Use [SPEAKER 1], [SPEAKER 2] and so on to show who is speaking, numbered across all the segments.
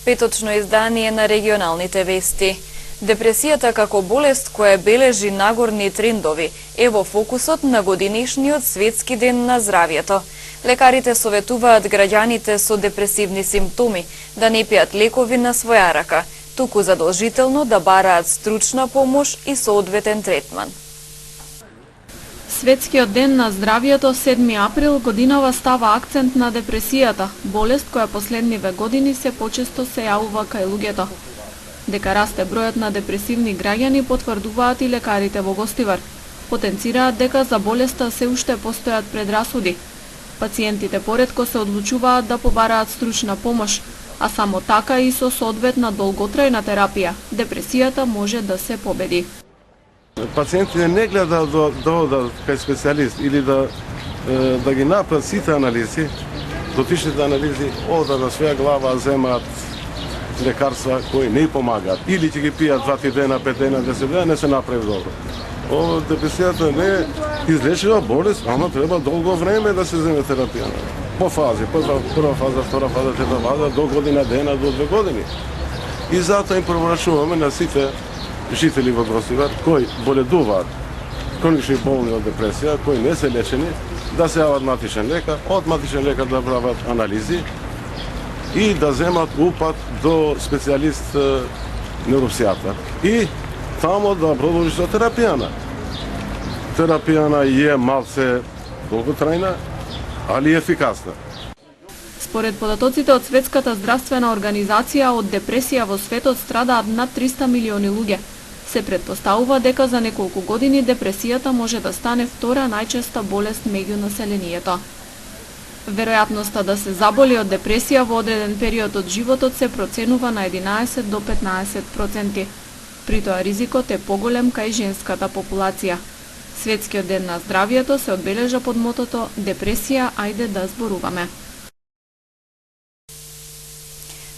[SPEAKER 1] Петочно издание на регионалните вести. Депресијата како болест која бележи нагорни трендови е во фокусот на годинишниот светски ден на здравјето. Лекарите советуваат граѓаните со депресивни симптоми да не пијат лекови на своја рака, туку задолжително да бараат стручна помош и соодветен третман.
[SPEAKER 2] Светскиот ден на здравјето 7 април годинава става акцент на депресијата, болест која последниве години се почесто се јавува кај луѓето. Дека расте бројот на депресивни граѓани потврдуваат и лекарите во Гостивар. Потенцираат дека за болеста се уште постојат предрасуди. Пациентите поретко се одлучуваат да побараат стручна помош, а само така и со соодветна долготрајна терапија, депресијата може да се победи.
[SPEAKER 3] Пациентите не гледаат да одат кај специјалист или да ги направат сите анализи, дотичните анализи, одат на своја глава, земаат лекарства кои не помагаат. Или ќе ги пијат 2-3 дена, 5 дена, 10 дена, не се направи добро. Депресијата не е излечива болест, ама треба долго време да се земе терапија. По фази, прва фаза, втора фаза, трета фаза, до година дена, до 2 години. И затоа им препорачуваме на сите жители во Гостивар кои боледуваат, хронични болни од депресија, кои не се лечени, да се јават матичен лекар, од матичен лекар да прават анализи и да земат упат до специјалист невропсијатар. И тамо да продолжи со терапијана. Терапијана е малце долготрајна, али ефикасна.
[SPEAKER 2] Според податоците од Светската здравствена организација, од депресија во светот страдаат над 300 милиони луѓе. Се претпоставува дека за неколку години депресијата може да стане втора најчеста болест меѓу населението. Веројатноста да се заболи од депресија во одреден период од животот се проценува на 11 до 15%. При тоа ризикот е поголем кај женската популација. Светскиот ден на здравјето се одбележа под мотото "Депресија, ајде да зборуваме".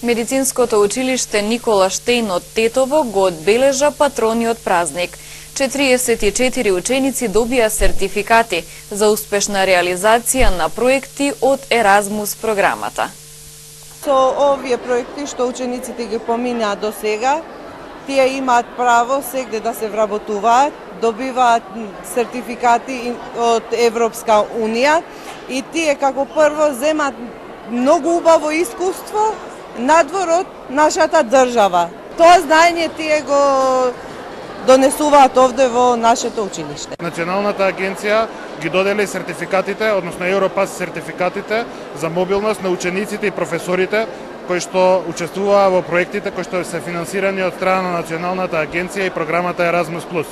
[SPEAKER 1] Медицинското училиште Никола Штејн од Тетово го одбележа патрониот празник. 44 ученици добија сертификати за успешна реализација на проекти од Еразмус програмата.
[SPEAKER 4] Со овие проекти што учениците ги поминаа до сега, тие имаат право сегде да се вработуваат, добиваат сертификати од Европска Унија и тие како прво земат многу убаво искуство надвор од нашата држава. Тоа знаење тие го донесуваат овде во нашето училиште.
[SPEAKER 5] Националната агенција ги додели сертификатите, односно Европас сертификатите за мобилност на учениците и професорите кои што учествуваа во проектите кои што се финансирани од страна на Националната агенција и програмата Еразмус Плюс.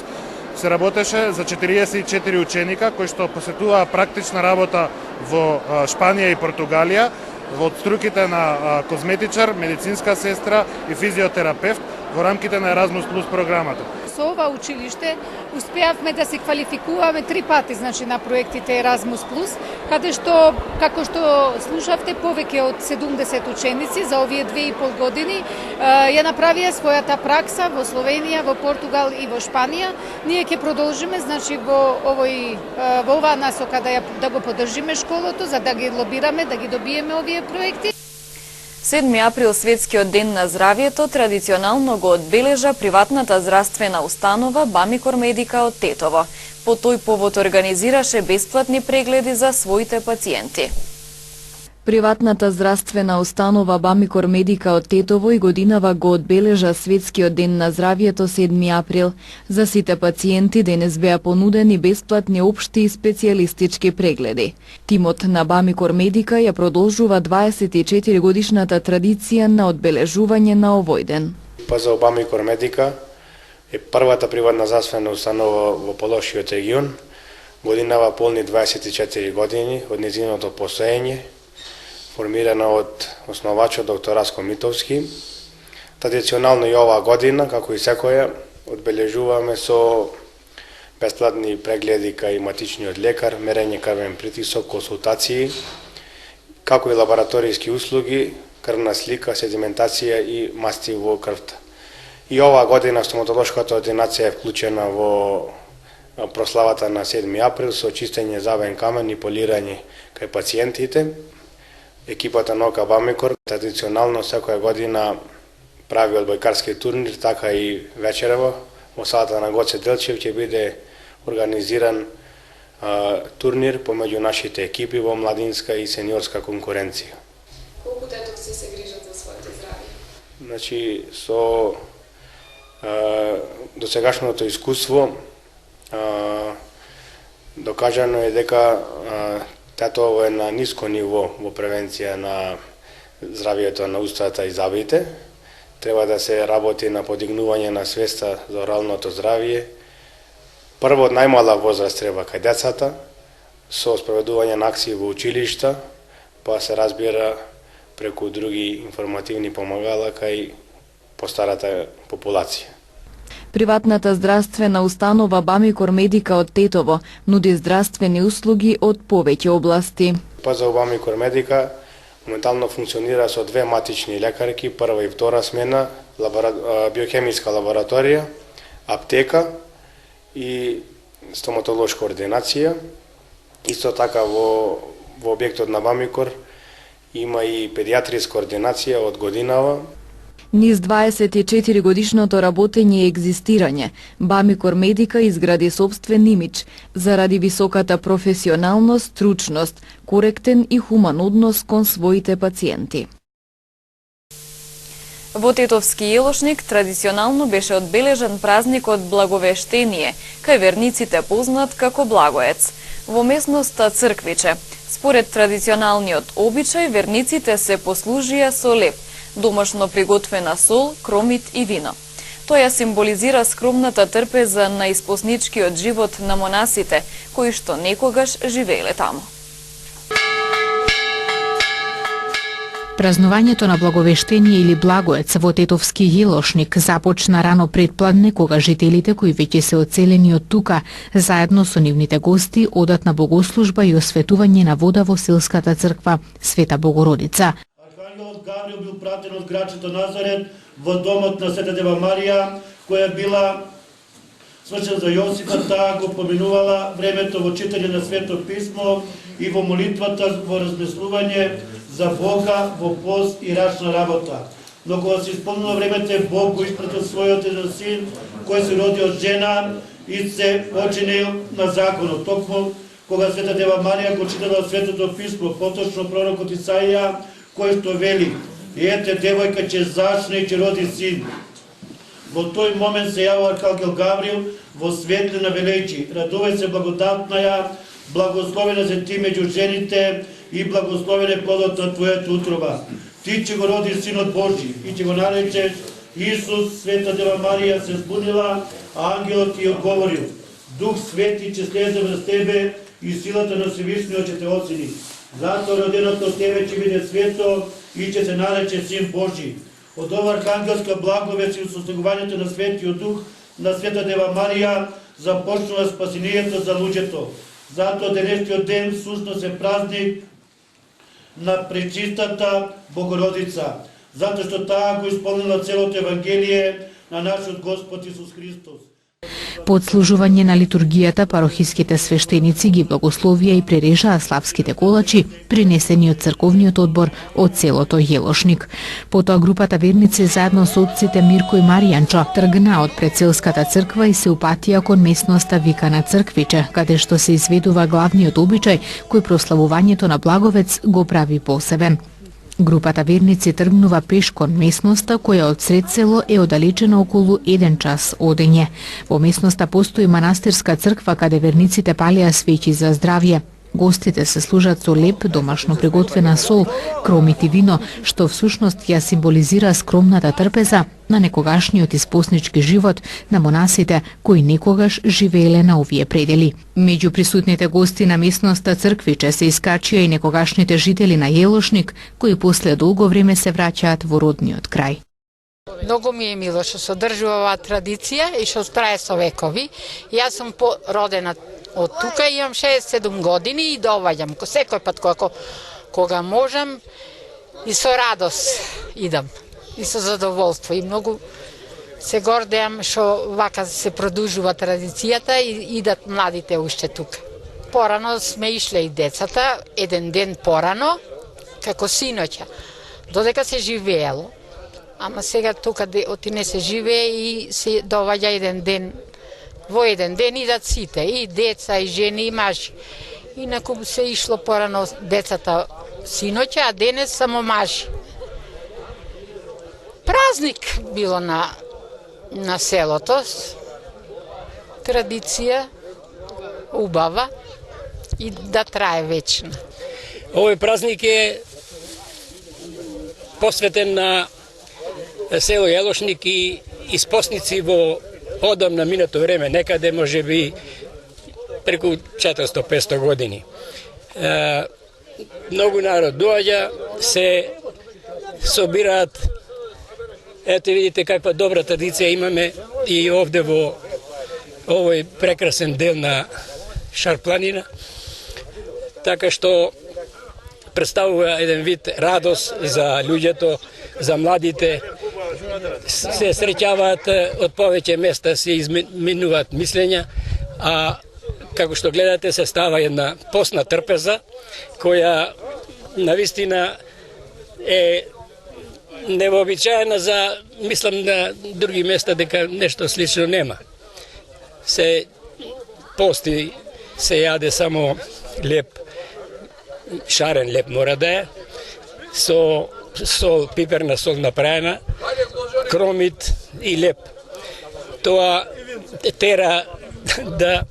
[SPEAKER 5] Се работеше за 44 ученика кои што посетуваа практична работа во Шпанија и Португалија во струките на козметичар, медицинска сестра и физиотерапевт во рамките на Еразмус Плюс програмата.
[SPEAKER 6] Со ова училиште успеавме да се квалификуваме 3 пати на проектите Еразмус Плюс, каде што, како што слушавте, повеќе од 70 ученици за овие 2,5 години ја направија својата пракса во Словенија, во Португал и во Шпанија. Ние ќе продолжиме во оваа насока да го поддржиме школото, за да ги лобираме, да ги добиеме овие проекти.
[SPEAKER 1] 7 април Светскиот ден на здравјето традиционално го одбележа приватната здравствена установа Бамикор Медика од Тетово. По тој повод организираше бесплатни прегледи за своите пациенти. Приватната здравствена установа Бамикор Медика од Тетово и годинава го одбележа Светскиот ден на здравјето 7 април. За сите пациенти денес беа понудени бесплатни општи и специјалистички прегледи. Тимот на Бамикор Медика ја продолжува 24 годишната традиција на одбележување на овој ден.
[SPEAKER 7] ПЗО Бамикор Медика е првата приватна здравствена установа во Полошкиот регион. Годинава полни 24 години од нејзиното постоење, формирана од основачот доктор Раско Митовски. Традиционално и оваа година, како и секоја, одбележуваме со бесплатни прегледи кај матичниот лекар, мерење крвен притисок, консултации, како и лабораториски услуги, крвна слика, седиментација и масти во крвта. И оваа година стоматолошката ординација е вклучена во прославата на 7 април со чистење забен камен и полирање кај пациентите. екипата на ОК Бамикор традиционално секоја година прави одбојкарски турнир, така и вечерево во салата на Гоце Делчев ќе биде организиран турнир помеѓу нашите екипи во младинска и сениорска конкуренција.
[SPEAKER 8] Колку тетовци се грижат за своето здравје?
[SPEAKER 7] Значи, со досегашното искуство докажано е дека тетово е на ниско ниво во превенција на здравјето на устата и зъбите. Треба да се работи на подигнување на свеста за оралното здравје. Прво од најмала возраст треба кај децата, со спроведување на акции во училишта, па се разбира преку други информативни помагала кај постарата популација.
[SPEAKER 1] Приватната здравствена установа Бамикор Медика од Тетово нуди здравствени услуги од повеќе области.
[SPEAKER 7] ПЗУ Бамикор Медика моментално функционира со две матични лекарки, прва и втора смена, биохемиска лабораторија, аптека и стоматолошка ординација. Исто така во објектот на Бамикор има и педиатриска ординација од годинава.
[SPEAKER 1] Низ 24 годишното работење и екзистирање, Бамикор Медика изгради собствен имидж заради високата професионалност, стручност, коректен и хуман однос кон своите пациенти. Во Тетовски Јелошник традиционално беше одбележан празникот Благовештение, кај верниците познат како Благоец. Во местноста Црквиче, според традиционалниот обичај, верниците се послужија со леп, домашно приготвена сол, кромит и вино. Тоа символизира скромната трпеза на испосничкиот живот на монасите, кои што некогаш живееле таму.
[SPEAKER 9] Празнувањето на Благовештение или Благоец во Тетовски Јелошник започна рано предпладне, кога жителите кои веќе се оцелени од тука, заедно со нивните гости, одат на богослужба и осветување на вода во селската црква Света Богородица.
[SPEAKER 10] Архангелот Гавриел бил пратен од грачето Назарет во домот на Света Дева Марија, која била свршен за Јосифа, таа го поминувала времето во читање на Свето писмо и во молитвата во размислување за Бога во пост и рачна работа. Но кога се исполнило времето, Бог го испратил својот еден син, кој се роди од жена и се починил на законот. Токму кога Света Дева Марија го читала Светото писмо, поточно пророкот Исаија, кој што вели: "Ете, девојка ќе зачне и ќе роди син." Во тој момент се јавува Архангел Гавриел во светлина велејчи: "Радувај се, благодатна, благословена си ти меѓу жените и благословен е плодот на твојата утроба. Ти ќе го родиш синот Божи и ќе го наречеш Исус." Света Дева Марија се збунила, а ангелот ти одговорил: "Дух Свети ќе слезе врз тебе и силата на Всевишниот ќе те осени. Затоа роденото од тебе ќе биде свето и ќе се нарече Син Божи." Од ова архангелска благовест и состојувањето на Светиот Дух на Света Дева Марија започнува спасението за луѓето. Затоа денешниот ден всушност е празник на пречистата Богородица, затоа што таа го исполнила целото Евангелие на нашиот Господ Исус Христос.
[SPEAKER 9] По одслужување на литургијата, парохиските свештеници ги благословија и прережаа славските колачи, принесени од црковниот одбор од селото Јелошник. Потоа групата верници заедно со отците Мирко и Маријанчо тргнаа од предселската црква и се упатија кон местноста викана Црквиче, каде што се изведува главниот обичај кој прославувањето на Благовец го прави посебен. Групата верници тргнува пеш кон местноста, која од сред село е оддалечена околу 1 час одење. Во местноста постои манастирска црква каде верниците палеа свеќи за здравје. Гостите се служат со леп, домашно приготвена сол, кромит и вино, што всушност ја символизира скромната трпеза на некогашниот испоснички живот на монасите кои некогаш живееле на овие предели. Меѓу присутните гости на местноста Црквиче се искачија и некогашните жители на Јелошник, кои после долго време се враќаат во родниот крај.
[SPEAKER 11] Многу ми е мило што се одржува оваа традиција и што трае со векови. Јас сум родена од тука, имам 67 години и доаѓам секој пат кога можам и со радост идам и со задоволство и многу се гордеам што вака се продолжува традицијата и идат младите уште тука. Порано сме ишле и децата, еден ден порано како синоќа, додека се живеело. Ама сега тука оти не се живее и се доваѓа еден ден, во еден ден идат сите, и деца, и жени, и мажи. Инаку се ишло порано децата синоќа, а денес само мажи. Празник било на селото, традиција, убава и да трае вечно.
[SPEAKER 12] Овој празник е посветен на село Јелошник и испосници во одамна минато време, некаде може би преку 400-500 години. Многу народ доаѓа, се собираат. Ето видите каква добра традиција имаме и овде во овој прекрасен дел на Шарпланина. Така што представува еден вид радост за луѓето, за младите. Се среќаваат од повеќе места, се изменуваат мислења, а како што гледате се става една постна трпеза, која навистина е невообичаена за, мислам, на други места дека нешто слично нема. Се пости, се јаде само леп, шарен леп мора да е, со сол, пиперна сол направена, кромит и леп. Тоа тера да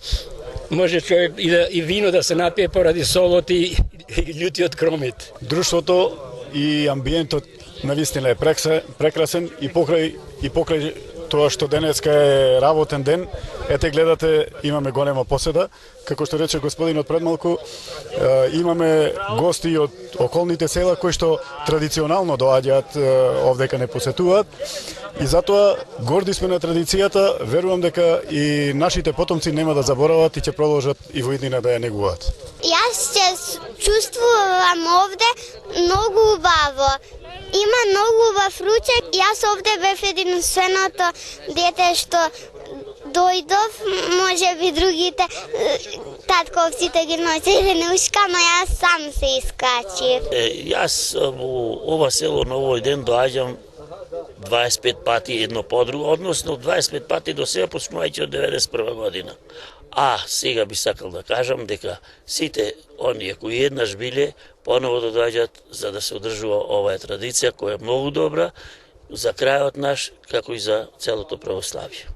[SPEAKER 12] може човек и вино да се напие поради солот и љутиот кромит.
[SPEAKER 13] Друштвото и амбиентот навистина е прекрасен и покрај тоа што денеска е работен ден, ете гледате имаме голема поседа, како што рече господинот предмалку, имаме гости од околните села кои што традиционално доаѓаат овдека не посетуваат и затоа горди сме на традицијата, верувам дека и нашите потомци нема да заборават и ќе продолжат и во иднина да ја негуваат.
[SPEAKER 14] Јас се чувствувам овде многу убаво. Има многу убав ручек. Јас овде бев единственото дете што дојдов, може би другите татковците ги носеле неушка, но јас сам се искачив.
[SPEAKER 15] Јас во ова село на овој ден доаѓам 25 пати едно по друго, односно 25 пати до сега почнувајќи од 91 година. А сега би сакал да кажам дека сите оние кои еднаш биле поново да доаѓаат за да се одржува оваа традиција која е многу добра за крајот наш, како и за целото православие.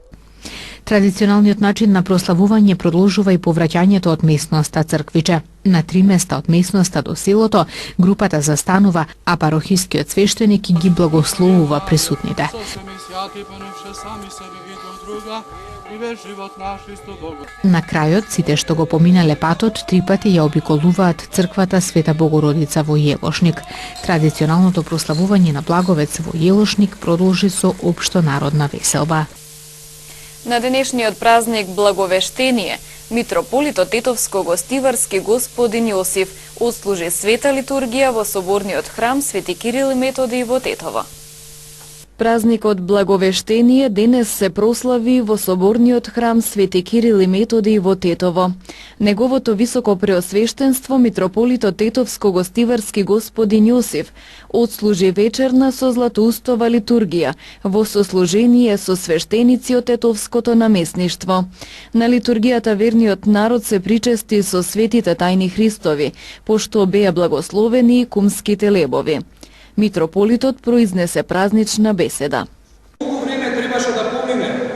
[SPEAKER 9] Традиционалниот начин на прославување продолжува и повраќањето од местноста Црквиче. На 3 места од местноста до селото групата застанува, а парохискиот свештеник ги благословува присутните. На крајот, сите што го поминале патот, 3 пати ја обиколуваат црквата Света Богородица во Јелошник. Традиционалното прославување на Благовец во Јелошник продолжи со општо народна веселба.
[SPEAKER 1] На денешниот празник Благовештение, митрополитот Тетовско-Гостиварски господин Јосиф отслужи света литургија во соборниот храм Свети Кирил и Методи во Тетово. Празникот Благовештение денес се прослави во соборниот храм Свети Кирил и Методи во Тетово. Неговото високо преосвештенство митрополитот Тетовско-Гостиварски господин Јосиф отслужи вечерна со златоустова литургија во сослужение со свештеници од Тетовското намесништво. На литургијата верниот народ се причести со светите тајни Христови, пошто беа благословени и кумските лебови. Митрополитот произнесе празнична беседа.
[SPEAKER 16] Многу време требаше да помине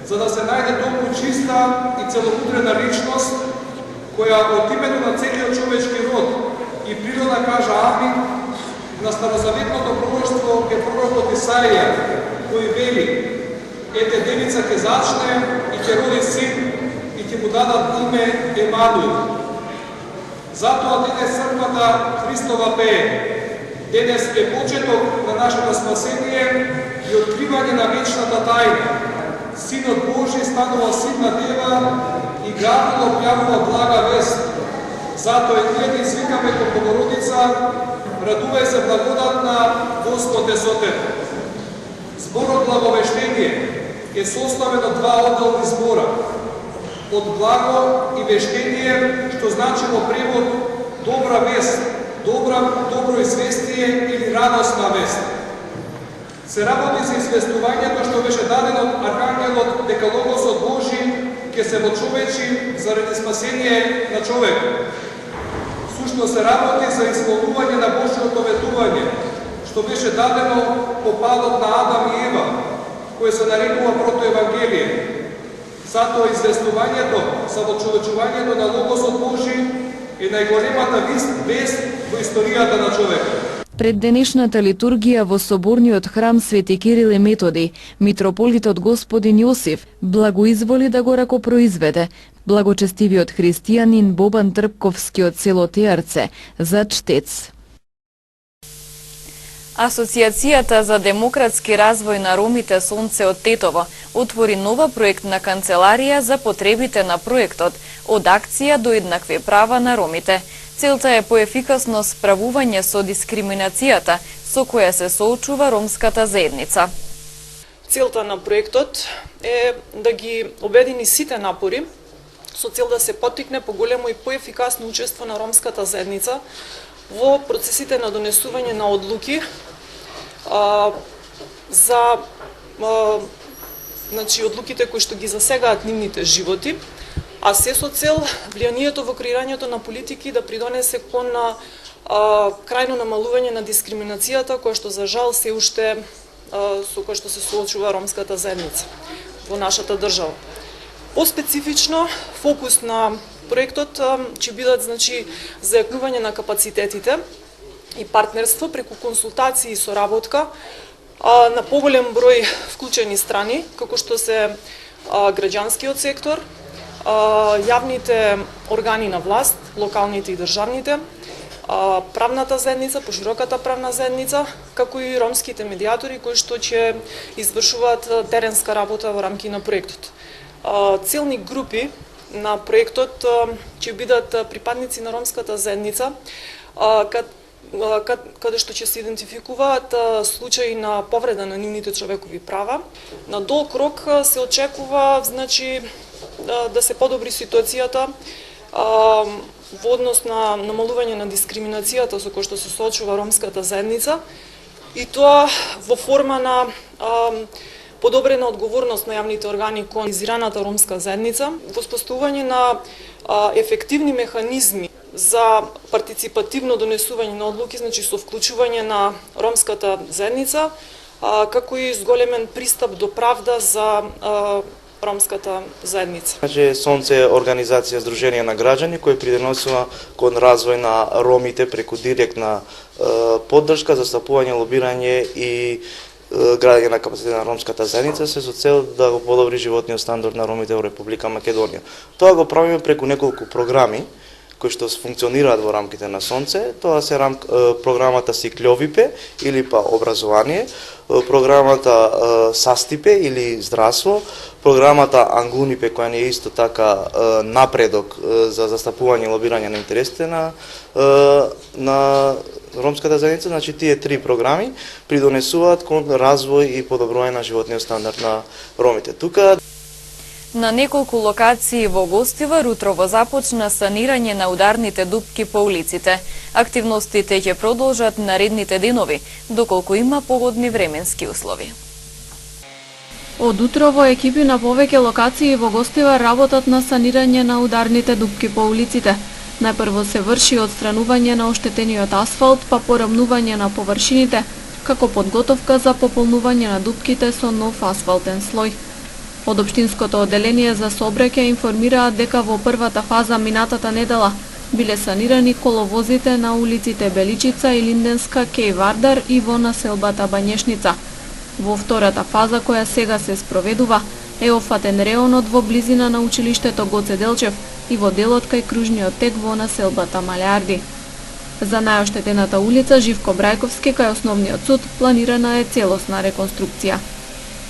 [SPEAKER 16] за да се најде толку чиста и целомудрена личност која од името на целиот човечки род и природа кажа амин на старозаветното пророштво е пророкот Исаија кој вели: ете девица ќе зачне и ќе роди син и ќе му дадат име Емануил. Затоа денес црквата Христова пее. Денес е почеток на нашето спасение и откривање на вечната тајна. Синот Божи станува син на дева и градот објавува блага вест. Затоа и ние извикаме кон Богородица: радувај се благодатна, Господ е со тебе. Зборот Благовештение е составен од 2 одделни збора. Од благо и вештение, што значи во превод добра вест, добро известие или радостна вест. Се работи за известувањето што беше дадено од Архангелот дека Логосот Божи ќе се вочовечи заради спасение на човек. Сушно се работи за исполнување на Божјото ветување, што беше дадено по падот на Адам и Ева, кој се нарекува протоевангелие. Затоа известувањето за вочовечувањето на Логосот Божи е најголемата вест во историјата на човекот.
[SPEAKER 1] Пред денешната литургија во соборниот храм Свети Кирил и Методи, митрополитот господин Јосиф благоизволи да го ракопроизведе благочестивиот христијанин Бобан Трпковски од село Теарце за чтец. Асоцијацијата за демократски развој на ромите Сонце од Тетово отвори нова проектна канцеларија за потребите на проектот од акција до еднакви права на ромите. Целта е поефикасно справување со дискриминацијата со која се соочува ромската заедница.
[SPEAKER 17] Целта на проектот е да ги обедини сите напори со цел да се поттикне поголемо и поефикасно учество на ромската заедница во процесите на донесување на одлуки за одлуките кои што ги засегаат нивните животи, а се со цел влијанието во креирањето на политики да придонесе кон крајно намалување на дискриминацијата која што за жал се уште со која што се соочува ромската заедница во нашата држава. Поспецифично фокус на проектот ќе бидат зајакнување на капацитетите и партнерство преку консултации и соработка на поголем број вклучени страни, како што се граѓанскиот сектор, јавните органи на власт, локалните и државните, правната заедница, пошироката правна заедница, како и ромските медиатори кои што ќе извршуваат теренска работа во рамки на проектот. Целни групи на проектот ќе бидат припадници на ромската заедница, каде што ќе се идентификуваат случаи на повреда на нивните човекови права. На долг рок се очекува да се подобри ситуацијата во однос на намалување на дискриминацијата со која што се соочува ромската заедница, и тоа во форма на подобрена одговорност на јавните органи кон организираната ромска заедница, воспоставување на ефективни механизми за партиципативно донесување на одлуки, со вклучување на ромската заедница, како и зголемен пристап до правда за ромската заедница.
[SPEAKER 18] Сонце е организација Сдружение на граѓани кој придонесува кон развој на ромите преку директна поддршка, застапување, лобирање и градење на капацитет на ромската заедница се со цел да го подобри животниот стандард на ромите во Република Македонија. Тоа го правиме преку неколку програми кои што функционираат во рамките на Сонце. Тоа се програмата Сиклјовипе или па образование, програмата Састипе или здравство, програмата Ангунипе која не е исто така напредок за застапување и лобирање на интересите на ромската заедница. Тие три програми придонесуваат кон развој и подобрување на животниот стандард на ромите.
[SPEAKER 1] На неколку локации во Гостивар утрово започна санирање на ударните дупки по улиците. Активностите ќе продолжат наредните денови, доколку има погодни временски услови.
[SPEAKER 2] Од утрово екипи на повеќе локации во Гостивар работат на санирање на ударните дупки по улиците. Најпрво се врши отстранување на оштетениот асфалт, па порамнување на површините, како подготовка за пополнување на дупките со нов асфалтен слој. Од Општинското одделение за сообраќај информираат дека во првата фаза минатата недела биле санирани коловозите на улиците Беличица и Линденска кеј Вардар и во населбата Бањешница. Во втората фаза, која сега се спроведува, е офатен реонот во близина на училиштето Гоце Делчев и во делот кај кружниот тек во населбата Малеарди. За најоштетената улица Живко Брајковски кај Основниот суд планирана е целосна реконструкција.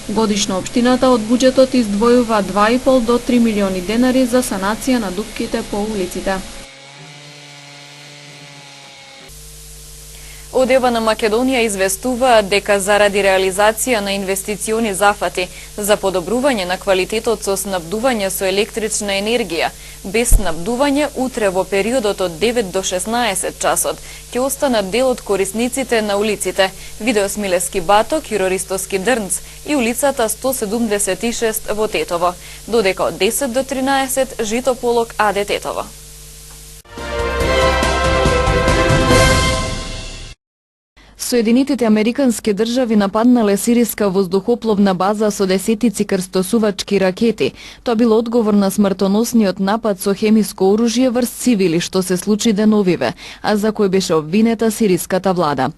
[SPEAKER 2] Годишно општината од буџетот издвојува 2,5 до 3 милиони денари за санација на дупките по улиците.
[SPEAKER 1] од Евана Македонија известуваат дека заради реализација на инвестициони зафати за подобрување на квалитетот со снабдување со електрична енергија, без снабдување утре во периодот од 9 до 16 часот ќе останат дел од корисниците на улиците Видео Смилевски Баток, Јурористоски Дрнц и улицата 176 во Тетово, додека од 10 до 13 Житополок АД Тетово. Соединетите Американски држави нападнале сириска воздухопловна база со десетици крстосувачки ракети. Тоа бил одговор на смртоносниот напад со хемиско оружје врз цивили што се случи деновиве, а за кој беше обвинета сириската влада.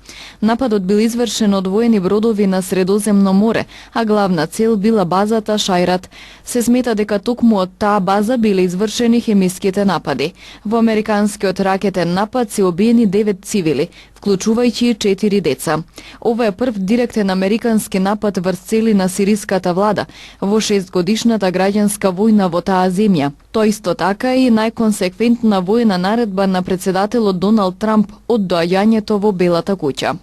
[SPEAKER 1] Нападот бил извршен од воени бродови на Средоземно море, а главна цел била базата Шајрат. Се смета дека токму од таа база биле извршени хемиските напади. Во американскиот ракетен напад се убиени 9 цивили, вклучувајќи 4 деца. Ова е прв директен американски напад врз цели на сириската влада во 6-годишната граѓанска војна во таа земја. Тоа исто така е и најконсеквентна војна наредба на председателот Доналд Трамп од доаѓањето во Белата куќа.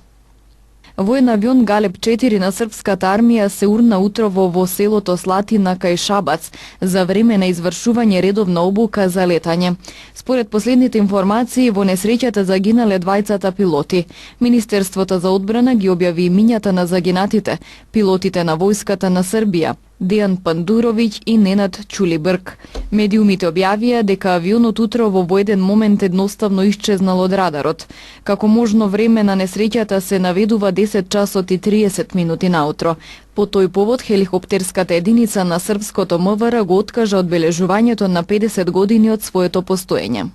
[SPEAKER 1] Воен авион Галеб 4 на српската армија се урна утрово во селото Слатина кај Шабац за време на извршување редовна обука за летање. Според последните информации, во несреќата загинале двајцата пилоти. Министерството за одбрана ги објави имињата на загинатите, пилотите на војската на Србија, Дејан Пандуровиќ и Ненад Чулибрк. Медиумите објавија дека авионот утрово во еден момент едноставно исчезнал од радарот. Како можно време на несреќата се наведува 10 часот и 30 минути наутро. По тој повод хеликоптерската единица на српското МВР го откажа одбележувањето на 50 години од своето постоење.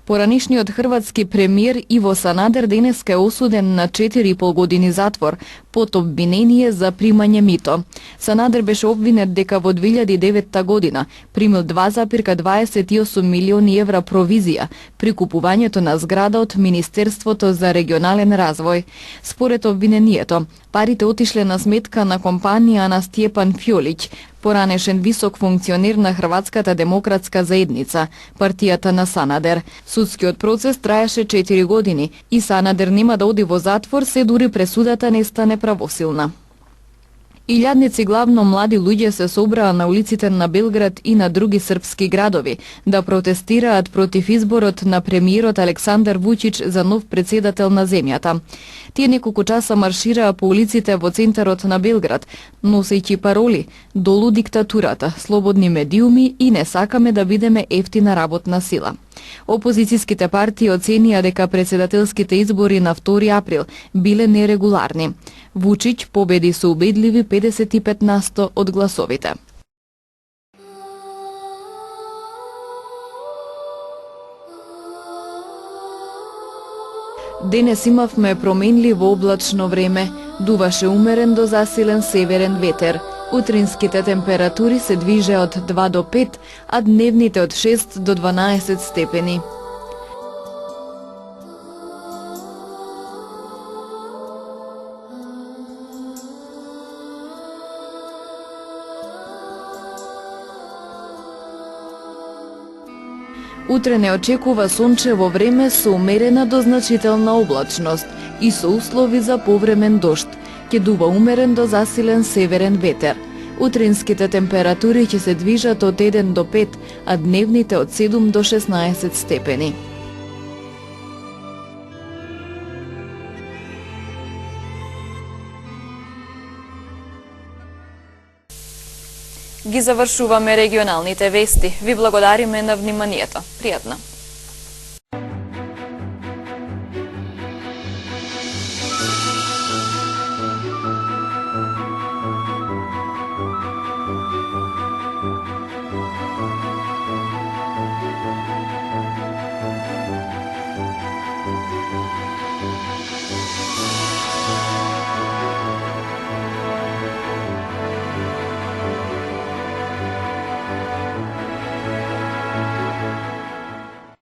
[SPEAKER 1] Поранешниот хрватски премиер Иво Санадер денеска е осуден на 4,5 години затвор под обвинение за примање мито. Санадер беше обвинет дека во 2009 година примил 2,28 милиони евра провизија при купувањето на зграда од Министерството за регионален развој. Според обвинението, парите отишле на сметка на компанија на Стјепан Фјолиќ, поранешен висок функционер на Хрватската демократска заедница, партијата на Санадер. Судскиот процес траеше 4 години и Санадер нема да оди во затвор се дури пресудата не стане правосилна. Илјадници главно млади луѓе се собраа на улиците на Белград и на други српски градови да протестираат против изборот на премиерот Александар Вучич за нов председател на земјата. Тие неколку часа маршираа по улиците во центарот на Белград, носејќи пароли "Долу диктатурата, слободни медиуми и не сакаме да бидеме ефтина работна сила". Опозицијските партии оценија дека председателските избори на 2 април биле нерегуларни. Вучич победи со убедливи 55% од гласовите. Денес имавме променливо облачно време, дуваше умерен до засилен северен ветер. Утринските температури се движеа од 2 до 5, а дневните од 6 до 12 степени. Утре не очекува сончево време со умерена до значителна облачност и со услови за повремен дожд. Ќе дува умерен до засилен северен ветер. Утринските температури ќе се движат од 1 до 5, а дневните од 7 до 16 степени. Ги завршуваме регионалните вести. Ви благодариме на вниманието. Пријатно.